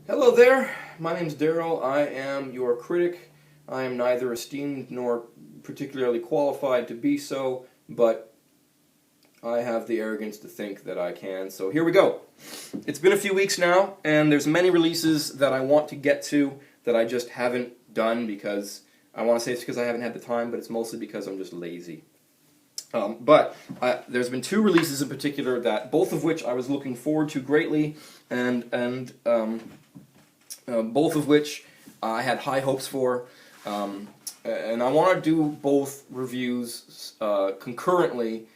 Hello there, my name's Daryl. I am your critic. I am neither esteemed nor particularly qualified to be so, but I have the arrogance to think that I can, so here we go. It's been a few weeks now, and there's many releases that I want to get to that I just haven't done because, I want to say it's because I haven't had the time, but it's mostly because I'm just lazy. There's been two releases in particular that, both of which I was looking forward to greatly, and both of which I had high hopes for, and I want to do both reviews concurrently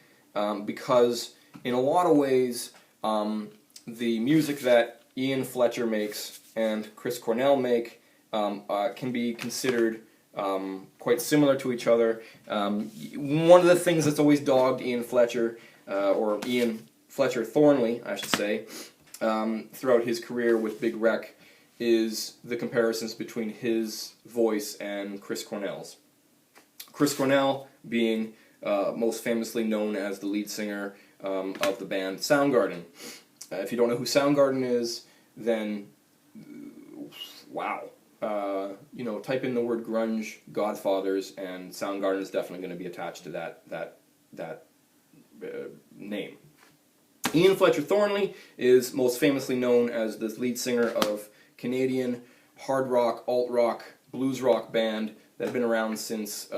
because in a lot of ways the music that Ian Fletcher makes and Chris Cornell make can be considered quite similar to each other. One of the things that's always dogged Ian Fletcher, or Ian Fletcher Thornley, I should say, throughout his career with Big Wreck, is the comparisons between his voice and Chris Cornell's. Chris Cornell being most famously known as the lead singer of the band Soundgarden. If you don't know who Soundgarden is, then wow. Type in the word grunge Godfathers, and Soundgarden is definitely going to be attached to that name. Ian Fletcher Thornley is most famously known as the lead singer of Canadian hard rock, alt rock, blues rock band that have been around since,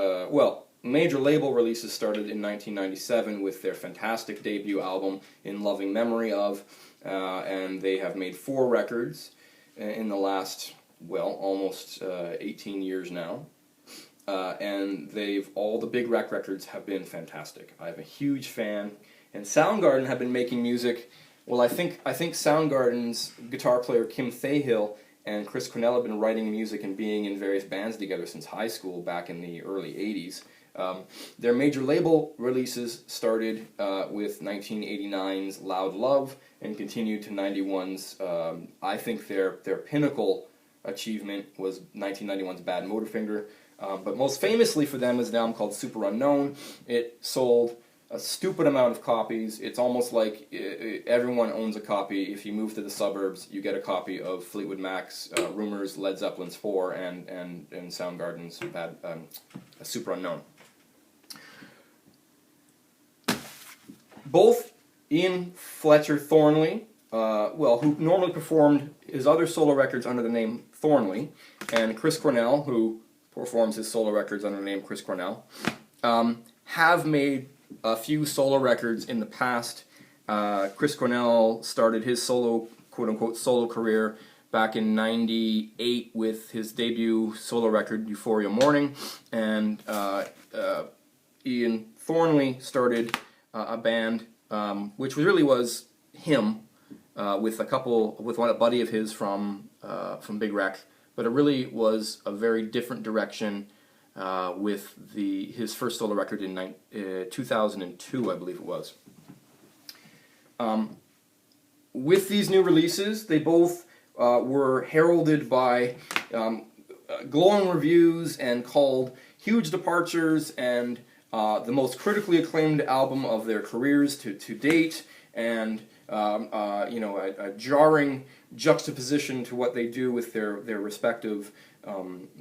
major label releases started in 1997 with their fantastic debut album In Loving Memory Of, and they have made 4 records in the last, almost 18 years now. And all the Big Wreck records have been fantastic. I'm a huge fan, and Soundgarden have been making music. Well, I think Soundgarden's guitar player Kim Thahill and Chris Cornell have been writing music and being in various bands together since high school back in the early 80s. Their major label releases started with 1989's Loud Love and continued to 91's, I think their pinnacle achievement was 1991's Bad Motorfinger. But most famously for them is an album called Super Unknown. It sold a stupid amount of copies. It's almost like everyone owns a copy. If you move to the suburbs, you get a copy of Fleetwood Mac's Rumours, Led Zeppelin's 4, and Soundgarden's Super Unknown. Both Ian Fletcher Thornley, who normally performed his other solo records under the name Thornley, and Chris Cornell, who performs his solo records under the name Chris Cornell, have made a few solo records in the past. Chris Cornell started his solo, quote-unquote, solo career back in '98 with his debut solo record, Euphoria Morning, and Ian Thornley started a band which really was him with a buddy of his from Big Wreck, but it really was a very different direction with his first solo record in 2002, I believe it was. With these new releases, they both were heralded by glowing reviews and called huge departures and the most critically acclaimed album of their careers to date, and a jarring juxtaposition to what they do with their respective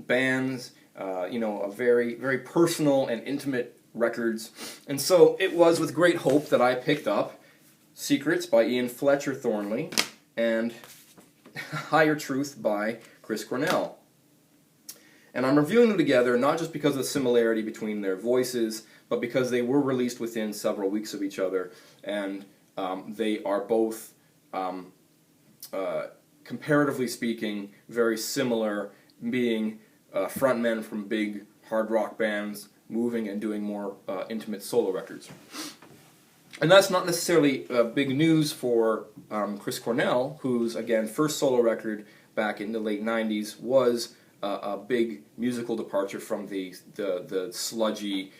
bands. A very, very personal and intimate records. And so it was with great hope that I picked up Secrets by Ian Fletcher Thornley and Higher Truth by Chris Cornell. And I'm reviewing them together not just because of the similarity between their voices, but because they were released within several weeks of each other, and they are both, comparatively speaking, very similar, being frontmen from big hard rock bands moving and doing more intimate solo records. And that's not necessarily big news for Chris Cornell, whose, again, first solo record back in the late 90s was a big musical departure from the sludgy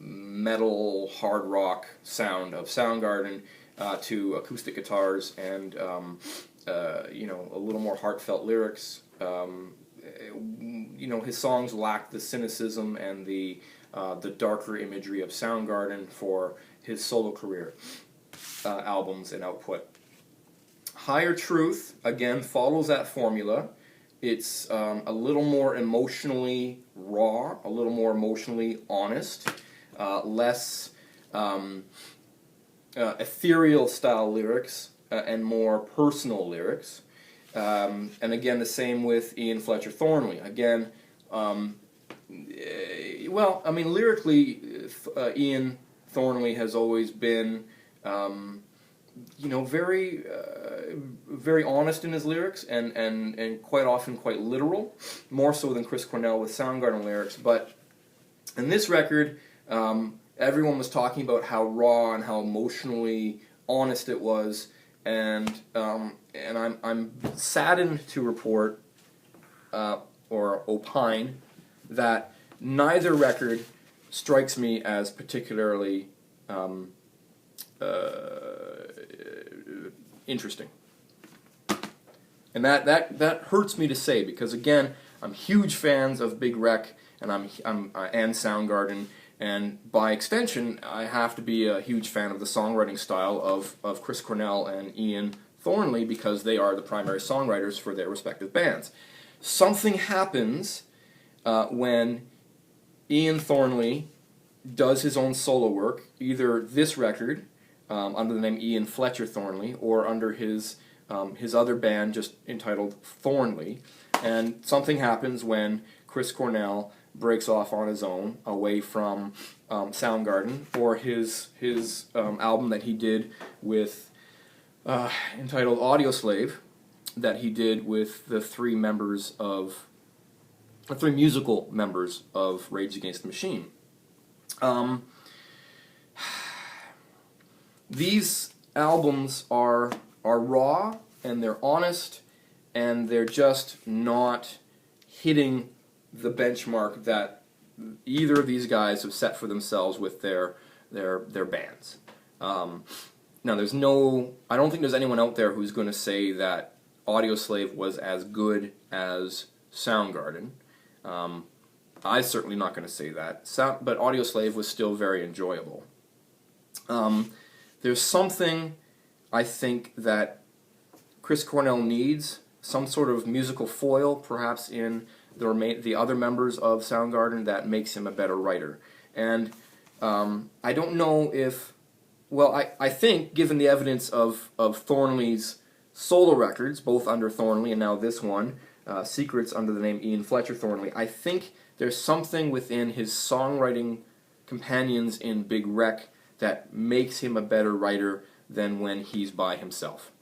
metal hard rock sound of Soundgarden to acoustic guitars and a little more heartfelt lyrics. His songs lacked the cynicism and the darker imagery of Soundgarden for his solo career albums and output. Higher Truth, again, follows that formula. It's a little more emotionally raw, a little more emotionally honest, less ethereal style lyrics, and more personal lyrics. And again, the same with Ian Fletcher Thornley. Again, well, I mean, lyrically, Ian Thornley has always been, very, very honest in his lyrics, and quite often quite literal, more so than Chris Cornell with Soundgarden lyrics. But in this record, everyone was talking about how raw and how emotionally honest it was, and I'm saddened to report or opine that neither record strikes me as particularly interesting. And that hurts me to say, because again, I'm huge fans of Big Wreck and and Soundgarden, and by extension, I have to be a huge fan of the songwriting style of Chris Cornell and Ian Thornley, because they are the primary songwriters for their respective bands. Something happens when Ian Thornley does his own solo work, either this record under the name Ian Fletcher Thornley, or under his other band just entitled Thornley, and something happens when Chris Cornell breaks off on his own away from Soundgarden, or his album that he did with entitled Audioslave, that he did with the three musical members of Rage Against the Machine. These albums are raw, and they're honest, and they're just not hitting the benchmark that either of these guys have set for themselves with their bands. Now, I don't think there's anyone out there who's going to say that Audioslave was as good as Soundgarden. I'm certainly not going to say that. But Audioslave was still very enjoyable. There's something, I think, that Chris Cornell needs, some sort of musical foil, perhaps in the other members of Soundgarden, that makes him a better writer. And I don't know if... Well, I think, given the evidence of Thornley's solo records, both under Thornley and now this one, Secrets under the name Ian Fletcher Thornley, I think there's something within his songwriting companions in Big Wreck that makes him a better writer than when he's by himself.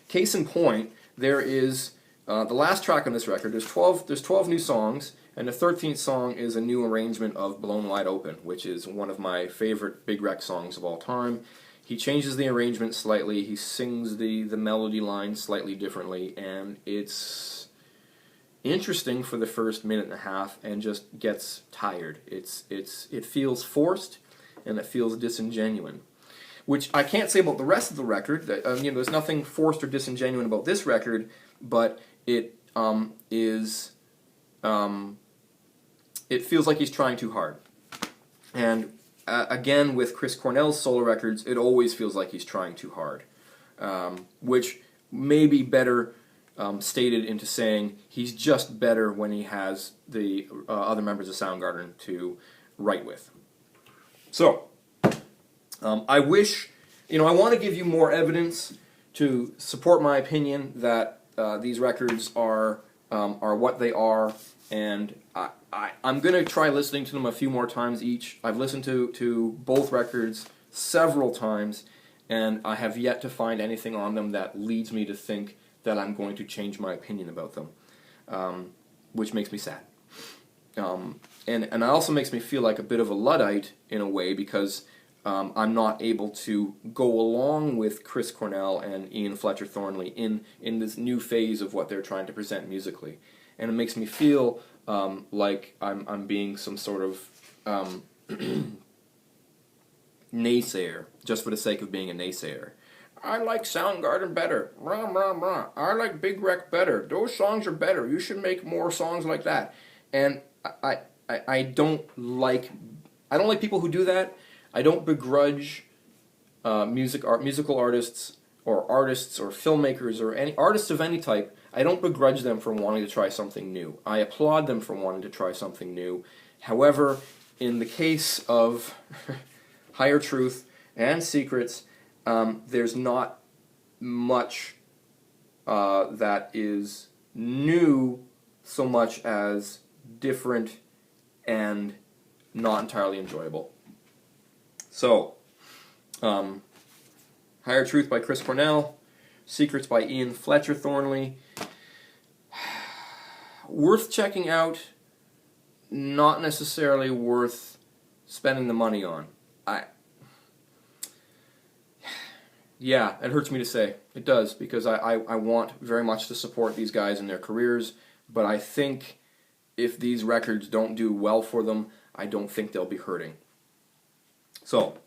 Case in point, there is the last track on this record. There's 12 new songs, and the 13th song is a new arrangement of Blown Wide Open, which is one of my favorite Big Wreck songs of all time. He changes the arrangement slightly, he sings the melody line slightly differently, and it's interesting for the first minute and a half, and just gets tired. It feels forced, and it feels disingenuine, which I can't say about the rest of the record. There's nothing forced or disingenuine about this record, but it feels like he's trying too hard. And again, with Chris Cornell's solo records, it always feels like he's trying too hard, which may be better stated into saying he's just better when he has the other members of Soundgarden to write with. So, I wish, I want to give you more evidence to support my opinion that these records are what they are, and I'm going to try listening to them a few more times each. I've listened to both records several times, and I have yet to find anything on them that leads me to think that I'm going to change my opinion about them, which makes me sad. And it also makes me feel like a bit of a Luddite in a way, because I'm not able to go along with Chris Cornell and Ian Fletcher Thornley in this new phase of what they're trying to present musically. And it makes me feel like I'm being some sort of naysayer, just for the sake of being a naysayer. I like Soundgarden better. Rah, rah, rah. I like Big Wreck better. Those songs are better. You should make more songs like that. And I don't like people who do that. I don't begrudge musical artists or artists or filmmakers or any artists of any type, I don't begrudge them for wanting to try something new. I applaud them for wanting to try something new. However, in the case of Higher Truth and Secrets, there's not much that is new so much as different and not entirely enjoyable. So, Higher Truth by Chris Cornell, Secrets by Ian Fletcher Thornley. Worth checking out, not necessarily worth spending the money on. Yeah, it hurts me to say. It does, because I want very much to support these guys in their careers, but I think if these records don't do well for them, I don't think they'll be hurting. So,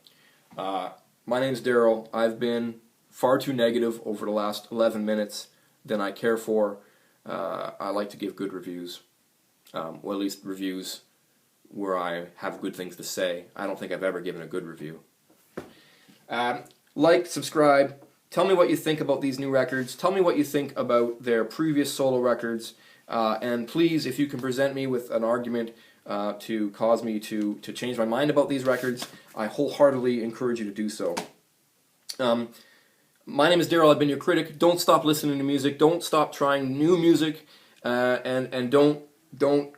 my name's Daryl. I've been far too negative over the last 11 minutes than I care for. I like to give good reviews, or at least reviews where I have good things to say. I don't think I've ever given a good review. Like, subscribe, tell me what you think about these new records, tell me what you think about their previous solo records, and please, if you can present me with an argument to cause me to change my mind about these records, I wholeheartedly encourage you to do so. My name is Daryl, I've been your critic. Don't stop listening to music, don't stop trying new music, and don't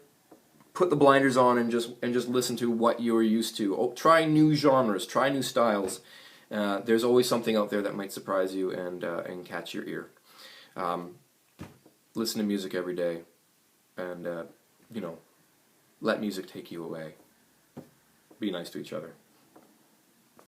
put the blinders on and just listen to what you're used to. Oh, try new genres, try new styles. There's always something out there that might surprise you and catch your ear. Listen to music every day, and let music take you away. Be nice to each other.